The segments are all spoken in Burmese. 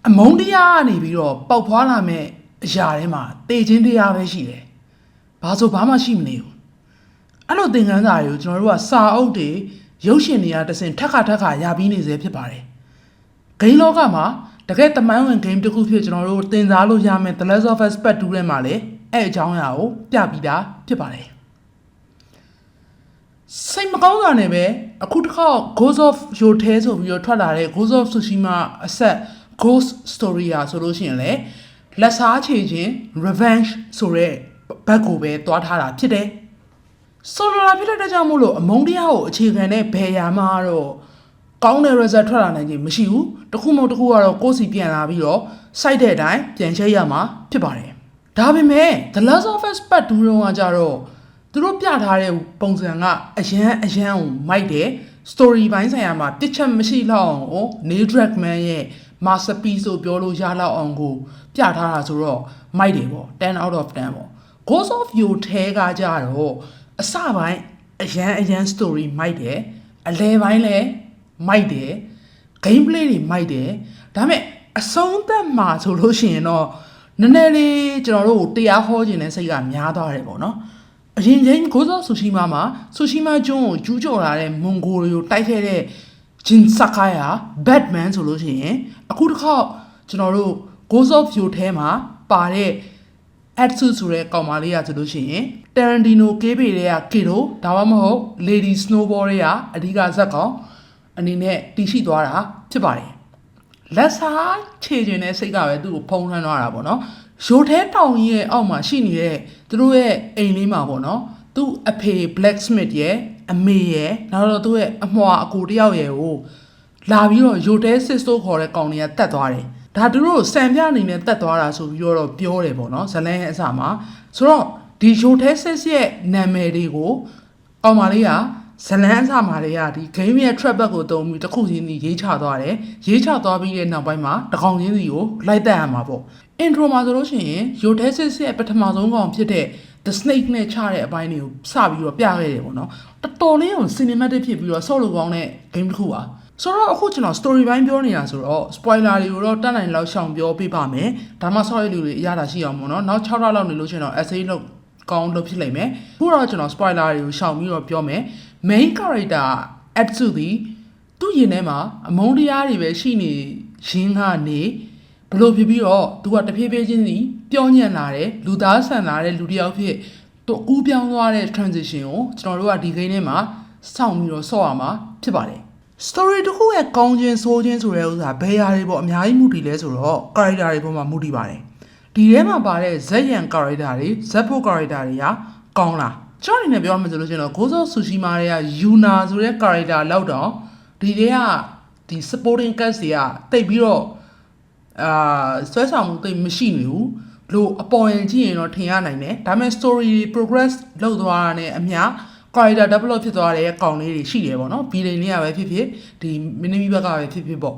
အမုန်းတရားကနေပြီးတော့ပေါက်ဖွားလာမဲ့အရာထဲမှာတေချင်းတရားပဲရှိတယ်။ဘာဆိုဘာမှရှိမနေဘူး။အဲ့လိုသင်ခန်းစာတွေကိုကျွန်တော်တို့ကစာအုပ်တွေရုပ်ရှင်တွေကတစင်ထက်ခါရပြီးနေစေဖြစ်ပါတယ်။ဂိမ်းလောကမှာတကယ်တမန်ဝင်ဂိမ်းတစ်ခုဖြစ်ကျွန်တော်တို့သင်စားလို့ရမယ် The Last of Us Part 2ထဲမှာလည်းအဲ့အကြောင်းအရာကိုပြပြီးသားဖြစ်ပါတယ်။စိတ်မကောင်းတာနဲ့ပဲအခုတစ်ခါ Ghost of Yote ဆိုပြီးတော့ထွက်လာတဲ့ Ghost of Tsushima အဆက် Ghost Story อ่ะဆိုလို့ရှိရင်လည်းလက်စားချေခြင်း revenge ဆိုတဲ့ဘက်ကိုပဲတွားထားတာဖြစ်တယ်။ဆိုလိုတာဖြစ်တဲ့ကြောင့်မို့လို့အမုန်းတရားကိုအခြေခံတဲ့ဘယ်ရာမှာတော့ကောင်းတဲ့ result ထွက်လာနိုင်ခြင်းမရှိဘူး။တစ်ခုမဟုတ်တစ်ခုကတော့ကိုယ်စီပြန်လာပြီးတော့ site တဲ့အတိုင်းပြန်ချိတ်ရမှာဖြစ်ပါတယ်။ဒါပေမဲ့ The Last of Us Part 2 တုန်းကကြတော့သူတို့ပြထားတဲ့ပုံစံကအရန်ကိုမိုက်တယ် story ဘိုင်းဆိုင်ရာမှာတစ်ချက်မရှိလောက်အောင်ကို Neil Druckmann ရဲ့ masterpiece ဆိုပြောလို့ရလောက်အောင်ကိုပြထားတာဆိုတော့မိုက်တယ်ပေါ့10 out of 10ပေါ့ Ghost of Yote ကကြတော့အစပိုင်းအရန် story မိုက်တယ်အလယ်ပိုင်းလည်းမိုက်တယ် gameplay တွေမိုက်တယ်ဒါပေမဲ့အဆုံးသက်မှာဆိုလို့ရှိရင်တော့နည်းနည်းလေးကျွန်တော်တို့တရားဟောခြင်းနဲ့စိတ်ကများသွားတယ်ပေါ့နော်အရင်ချင်း Ghost of Tsushima မှာ Tsushima ကျွန်းကိုကျူးကျော်လာတဲ့မွန်ဂိုတွေကိုတိုက်ခဲ့တဲ့ Jin Sakai ဟာ Batman ဆိုလို့ရှိရင်အခုတစ်ခါကျွန်တော်တို့ Ghost of Yote မှာပါတဲ့ Atsu ဆိုတဲ့ကောင်မလေးကဆိုလို့ရှိရင် Tarantino ကေးပေတွေက Kiddo ဒါမှမဟုတ် Lady Snowball တွေကအဓိကဇက်ကောင်အနေနဲ့တည်ရှိသွားတာဖြစ်ပါတယ်လက်စားခြေကျင်တဲ့စိတ်ကပဲသူ့ကိုဖုံးထွန်းသွားတာပေါ့နော်ရိုထဲတောင်ကြီးရဲ့အောက်မှာရှိနေတဲ့သူတို့ရဲ့အိမ်လေးမှာပေါ့နော်သူ့အဖေ blacksmith ရဲ့အမေရဲ့နောက်တော့သူ့ရဲ့အမွှာအကိုတယောက်ရဲ့ကိုလာပြီးတော့ရိုထဲစစ်စိုးခေါ်တဲ့ကောင်တွေကတတ်သွားတယ်ဒါသူတို့စံပြအနေနဲ့တတ်သွားတာဆိုပြီးတော့ပြောတယ်ပေါ့နော်ဇလန်းရဲ့အစမှာဆိုတော့ဒီရိုထဲစစ်ရဲ့နာမည်တွေကိုကောင်မလေးကဇလန်းအစမှာလေးကဒီ game ရဲ့ trap back ကိုတုံးပြီးတစ်ခုချင်းစီရေးချသွားတယ်ရေးချသွားပြီးတဲ့နောက်ပိုင်းမှာတကောင်ချင်းစီကိုလိုက်တက်ရမှာပေါ့ intro မှာဆိုလို့ရှိရင် Yote ရဲ့ပထမဆုံးကောင်ဖြစ်တဲ့ The Snake နဲ့ချတဲ့အပိုင်းတွေကိုစပြီးတော့ပြခဲ့တယ်ပေါ့နော်တော်တော်လေးကို cinematic ဖြစ်ပြီးတော့ဆော့လို့ကောင်းတဲ့ game တစ်ခုပါဆိုတော့အခုကျွန်တော် story ဘိုင်းပြောနေတာဆိုတော့ spoiler တွေကိုတော့တတ်နိုင်လောက်ရှောင်ပြောပေးပါမယ်ဒါမှဆော့ရလူတွေအရသာရှိအောင်ပေါ့နော်နောက်6လလောက်နေလို့ရှိရင်တော့ essay လောက်ကောင်းလို့ဖြစ်လိမ့်မယ်အခုတော့ကျွန်တော် spoiler တွေကိုရှောင်ပြီးတော့ပြောမယ် main character Atsu ဒီသူ့ရင်ထဲမှာအမုန်းတရားတွေပဲရှိနေရင်းကနေဘလို့ဖြစ်ပြီးတော့သူကတဖြည်းဖြည်းချင်းစီပြောညံ့လာတယ်လူသားဆန်လာတဲ့လူတစ်ယောက်ဖြစ်သူကူးပြောင်းသွားတဲ့ transition ကိုကျွန်တော်တို့ကဒီကိန်းထဲမှာစောင့်ပြီးတော့ဆော့ရမှာဖြစ်ပါတယ် story တစ်ခုရဲ့ကောင်းခြင်းဆိုးခြင်းဆိုတဲ့ဥစ္စာဘယ်ဟာတွေပေါ့အများကြီးမူတည်လဲဆိုတော့ character တွေပေါ်မှာမူတည်ပါတယ်ဒီထဲမှာပါတဲ့ဇက်ရန် character တွေဇက်ဖို့ character တွေကကောင်းလားကျွန်တော်အနေနဲ့ပြောမှဆိုလို့ရှိရင်တော့ Ghost of Tsushima တွေက Yuna ဆိုတဲ့ character လောက်တော့ဒီတွေကဒီ supporting cast တွေကတိတ်ပြီးတော့ဆွဲဆောင်မှုတိတ်မရှိနေဘူးလို့အပေါ်ရင်ကြည့်ရင်တော့ထင်ရနိုင်တယ်ဒါပေမဲ့ story progress လုပ်သွားတာနဲ့အမျှ character develop ဖြစ်သွားတဲ့ကောင်လေးတွေရှိတယ်ပေါ့နော် villain လေးကပဲဖြစ်ဖြစ်ဒီ enemy ဘက်ကပဲဖြစ်ဖြစ်ပေါ့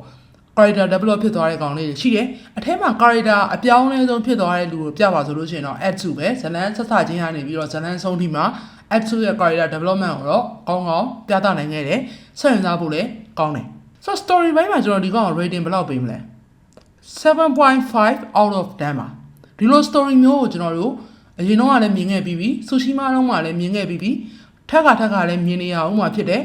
character develop ဖြစ်သွားတဲ့ကောင်လေးတွေရှိတယ်အထက်မှာ character အပြောင်းအလဲဆုံးဖြစ်သွားတဲ့လူကိုပြပါဆိုလို့ရှိရင်တော့ Atsu ပဲဇလန်းဆက်စချင်းကနေပြီးတော့ဇလန်းဆုံးထိမှာ Atsu ရဲ့ character development ကိုတော့ကောင်းကောင်းပြသနိုင်ခဲ့တယ်ဆက်ရင်စားဖို့လည်းကောင်းတယ်ဆိုတော့ story ဘိုင်းမှာကျွန်တော်ဒီကောင် rating ဘယ်လောက်ပေးမလဲ 7.5 out of 10ပါဒီလို story မျိုးကိုကျွန်တော်တို့အရင်တော့ကလည်းမြင်ခဲ့ပြီးပြီ Tsushima တော့မှလည်းမြင်ခဲ့ပြီးပြီထက်ကလည်းမြင်နေရအောင်မှဖြစ်တယ်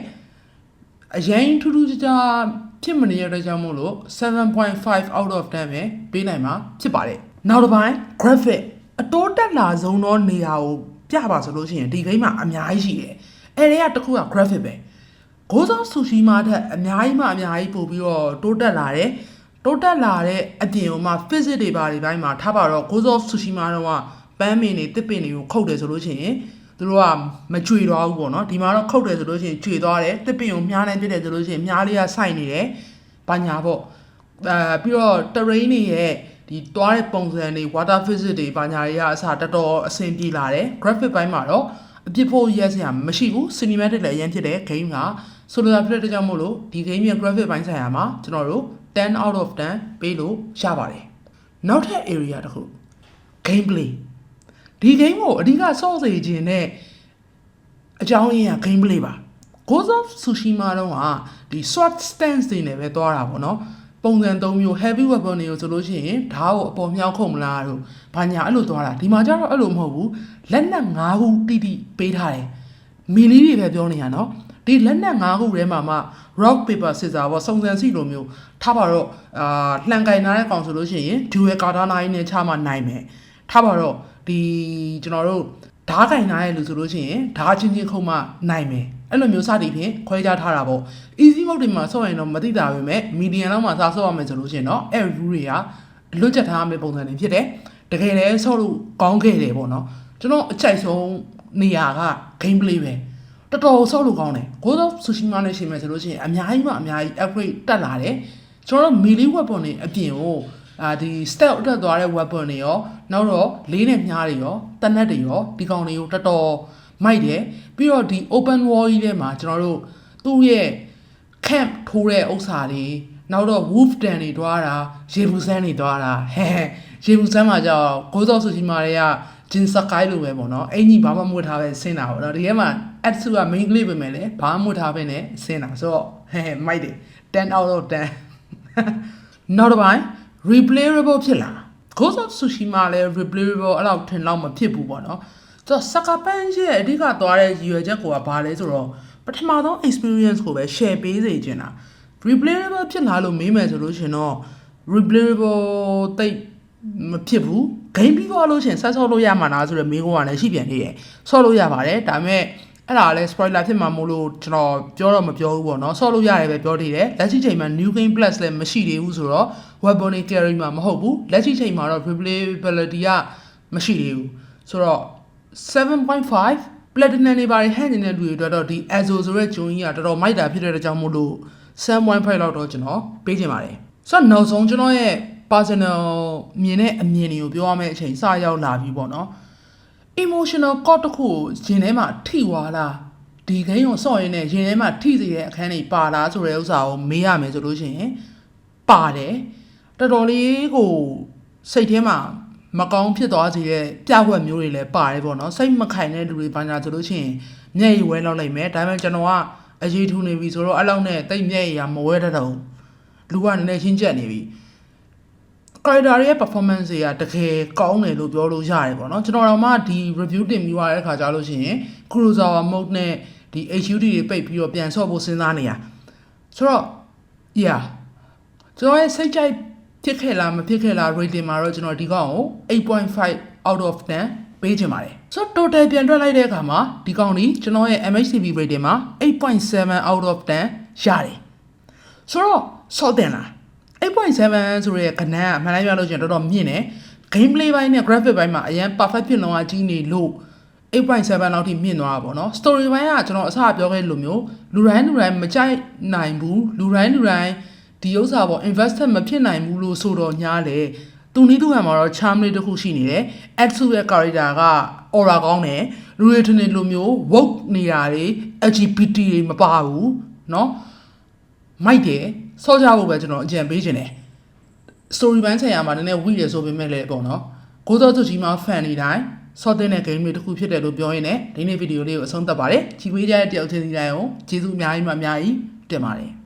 အရင်ထူးထူးခြားဖြစ်မနေရတဲ့ကြောင့်မို့လို့ 7.5 out of 10ပဲပေးနိုင်မှာဖြစ်ပါတယ်နောက်တစ်ပိုင်း graphic အတိုးတက်လာဆုံးသောနေရာကိုပြပါဆိုလို့ရှိရင်ဒီ game မှာအများကြီးရှိတယ်အဲ့ဒီကတစ်ခုက graphic ပဲ Ghost of Tsushima တက်အများကြီးပို့ပြီးတော့တိုးတက်လာတယ်တိုးတက်လာတဲ့အပြင်ဟိုမှာ physics တွေပါတွေပိုင်းမှာထားပါတော့ Ghost of Tsushima တော့ပန်းမင်းတွေတစ်ပင်တွေကိုခုတ်တယ်ဆိုလို့ရှိရင်သူတို့ကမကြွေသွားဘူးပေါ့နော်ဒီမှာတော့ခုတ်တယ်ဆိုလို့ရှိရင်ကြွေသွားတယ်တစ်ပင်ကိုမြားနေပြစ်တယ်ဆိုလို့ရှိရင်မြားလေးကစိုက်နေတယ်ဘာညာပေါ့ပြီးတော့ terrain တွေရဲ့ဒီတွားတဲ့ပုံစံတွေ water physics တွေဘာညာတွေကအစတော်တော်အဆင်ပြေလာတယ် graphic ပိုင်းမှာတော့အပြစ်ဖို့ရဲစရာမရှိဘူး cinematic လည်းအရင်ဖြစ်တဲ့ game ကဆိုလိုတာဖြစ်တဲ့ကြောင့်မို့လို့ဒီ game ရဲ့ graphic ပိုင်းဆိုင်ရာမှာကျွန်တော်တို့10 out of 10ပေးလို့ရပါတယ်နောက်ထပ် area တစ်ခု gameplay ဒီ game ကိုအဓိကစောင့်စေခြင်းနဲ့အကြောင်းရင်းက gameplay ပါ Ghost of Tsushima တော့ကဒီ sword stance တွေနဲ့ပဲသွားတာပေါ့နော် ပုံစံ3မျိုး heavy weapon တွေကိုဆိုလို့ရှိရင်ဓာတ်ကိုအပေါ်မြောက်ခုံမလားတို့ဘာညာအဲ့လိုသွားတာဒီမှာကျတော့အဲ့လိုမဟုတ်ဘူးလက်နက်5ခုတိတိပေးထားတယ်မီလီတွေပဲပြောနေရနော်ဒီလက်နက်5ခုထဲမှာမှ rock paper scissors ပေါ့စုံစံစီလိုမျိုးထားပါတော့လှန်ကင်ထားတဲ့ကောင်ဆိုလို့ရှိရင် dual katana နဲ့ချမှနိုင်မယ်ထားပါတော့ဒီကျွန်တော်တို့ဓာတ်ကင်ထားတဲ့လူဆိုလို့ရှိရင်ဓာတ်ချင်းချင်းခုံမှနိုင်မယ်အဲ့လိုမျိုးစသည်ဖြင့်ခွဲခြားထားတာပေါ့ easy mode တွေမှာဆော့ရင်တော့မသိတာပဲမဲ့ medium လောက်မှာစားဆော့ရမယ်ဆိုလို့ရှိရင်တော့အဲ့ rule တွေကလွတ်ချက်ထားမယ့်ပုံစံတွေဖြစ်တယ်တကယ်လည်းဆော့လို့ကောင်းခဲ့တယ်ပေါ့နော်ကျွန်တော်အကြိုက်ဆုံးနေရာက gameplay ပဲတော်တော်ဆော့လို့ကောင်းတယ် Ghost of Tsushima နဲ့ရှင်မယ်ဆိုလို့ရှိရင်အများကြီးမှအများကြီး upgrade တက်လာတယ်ကျွန်တော်တို့ melee weapon တွေအပြင်ကိုဒီ stealth တက်သွားတဲ့ weapon တွေရောနောက်တော့လေးနဲ့မြားတွေရောတနက်တွေရောဒီကောင်တွေကိုတော်တော်မိုက်တယ်ပြီးတော့ဒီ open wall ကြီးထဲမှာကျွန်တော်တို့သူ့ရဲ့ camp ထိုးတဲ့ဥစ္စာတွေနောက်တော့ wolf den တွေတွားတာရေဘူးစမ်းတွေတွားတာရေဘူးစမ်းမှာကြောက် Ghost of Tsushima တွေကဂျင်စကိုင်းလိုပဲပေါ့နော်အင်ကြီးဘာမှမွတ်ထားပဲဆင်းတာပေါ့နော်ဒီထဲမှာ Atsu က main ကလေးပဲမယ်လေဘာမှမွတ်ထားပဲနဲ့ဆင်းတာဆိုတော့မိုက်တယ်10 out of 10နောက်တစ်ပိုင်း replayable ဖြစ်လာ Ghost of Tsushima လည်း replayable အဲ့လောက်ထင်လောက်မဖြစ်ဘူးပေါ့နော်ဆိုတော့စကာပန်းရဲ့အဓိကသွားတဲ့ရည်ရွယ်ချက်ကဘာလဲဆိုတော့ပထမဆုံး experience ကိုပဲ share ပေးစေချင်တာ replayable ဖြစ်လာလို့မေးမယ်ဆိုလို့ရှင်တော့ replayable တိတ်မဖြစ်ဘူး game ပြီးသွားလို့ရှင်ဆက်ဆော့လို့ရမှာလားဆိုတော့မေးခွန်းကလည်းရှိပြန်သေးတယ်ဆော့လို့ရပါတယ်ဒါပေမဲ့အဲ့ဒါလည်း spoiler ဖြစ်မှာမို့လို့ကျွန်တော်ပြောတော့မပြောဘူးပေါ့နော်ဆော့လို့ရတယ်ပဲပြောသေးတယ်လက်ရှိချိန်မှာ new game plus လည်းမရှိသေးဘူးဆိုတော့ weapon carry မှာမဟုတ်ဘူးလက်ရှိချိန်မှာတော့ replayability ကမရှိသေးဘူးဆိုတော့ 7.5 platinum တွေပါတယ်ဟန်နေတဲ့လူတွေအတွက်တော့ဒီ Azo ဆိုတဲ့ဂျုံကြီးကတော်တော်မိုက်တာဖြစ်တဲ့အကြောင်းမို့လို့ 7.5 လောက်တော့ကျွန်တော်ပေးချင်ပါတယ်ဆိုတော့နောက်ဆုံးကျွန်တော်ရဲ့ personal မြင်တဲ့အမြင်တွေကိုပြောရမယ့်အချိန်စရောက်လာပြီပေါ့နော် emotional core တစ်ခုကိုရင်ထဲမှာထိသွားလားဒီ game ကိုဆော့ရင်းနဲ့ရင်ထဲမှာထိစေတဲ့အခန်းတွေပါလားဆိုတဲ့ဥစ္စာကိုမေးရမယ်ဆိုလို့ရှိရင်ပါတယ်တော်တော်လေးကိုစိတ်ထဲမှာမကောင်းဖြစ်သွားစေတဲ့ပြဝက်မျိုးတွေလည်းပါတယ်ပေါ့နော်စိတ်မခိုင်တဲ့လူတွေဘာညာဆိုလို့ရှိရင်မျက်ရည်ဝဲလောက်လိုက်မယ်ဒါပေမဲ့ကျွန်တော်ကအရေးထူနေပြီဆိုတော့အဲ့လောက်နဲ့တိတ်မျက်ရည်မဝဲတတ်တော့လူကနည်းနည်းရှင်းချက်နေပြီ character ရဲ့ performance တွေကတကယ်ကောင်းတယ်လို့ပြောလို့ရတယ်ပေါ့နော်ကျွန်တော်တို့မှဒီ review တင်ပြီးသွားတဲ့အခါကျလို့ရှိရင် Kurosawa mode နဲ့ဒီ HUD တွေပိတ်ပြီးတော့ပြန်ဆော့ဖို့စဉ်းစားနေရဆိုတော့ yeah ကျွန်တော်ရဲ့စိတ်ကြိုက်ဖြစ်ခဲ့လားမဖြစ်ခဲ့လား rating မှာတော့ကျွန်တော်ဒီကောင်ကို 8.5 out of 10ပေးချင်ပါတယ်ဆိုတော့ total ပြန်တွက်လိုက်တဲ့အခါမှာဒီကောင်ဒီကျွန်တော်ရဲ့ MHCP rating မှာ 8.7 out of 10ရတယ်ဆိုတော့ဆော့တင်လား 8.7 ဆိုတဲ့ကဏ္ဍအမှန်တမ်းပြောလို့ရှိရင်တော်တော်မြင့်တယ် gameplay ဘိုင်းနဲ့ graphic ဘိုင်းမှာအရင် perfect ဖြစ်လုံးအကြီးနေလို့ 8.7 လောက်ထိမြင့်သွားတာပေါ့နော် story ဘိုင်းကကျွန်တော်အစပြောခဲ့လိုမျိုးလူတိုင်းမကြိုက်နိုင်ဘူးလူတိုင်းဒီဥစ္စာပေါ့ investment မဖြစ်နိုင်ဘူးလို့ဆိုတော့ညားလေသူနည်းသူဟန်မှာတော့ charm လေးတစ်ခုရှိနေတယ် Atsu ရဲ့ character က aura ကောင်းတယ်လူတွေထင်တယ်လိုမျိုး woke နေတာတွေ LGBT တွေမပါဘူးเนาะမိုက်တယ်ဆော့ကြဖို့ပဲကျွန်တော်အကြံပေးခြင်းတယ် story ဘိုင်းဆိုင်ရာမှာနည်းနည်းဝိတယ်ဆိုပေမဲ့လည်းပေါ့နော် Ghost of Tsushima fan တွေတိုင်းဆော့တဲ့ game တွေတစ်ခုဖြစ်တယ်လို့ပြောရင်းနဲ့ဒီနေ့ဗီဒီယိုလေးကိုအဆုံးသတ်ပါတယ်ကြည့်ပေးကြတဲ့တယောက်ချင်းစီတိုင်းကိုကျေးဇူးအများကြီးတင်ပါတယ်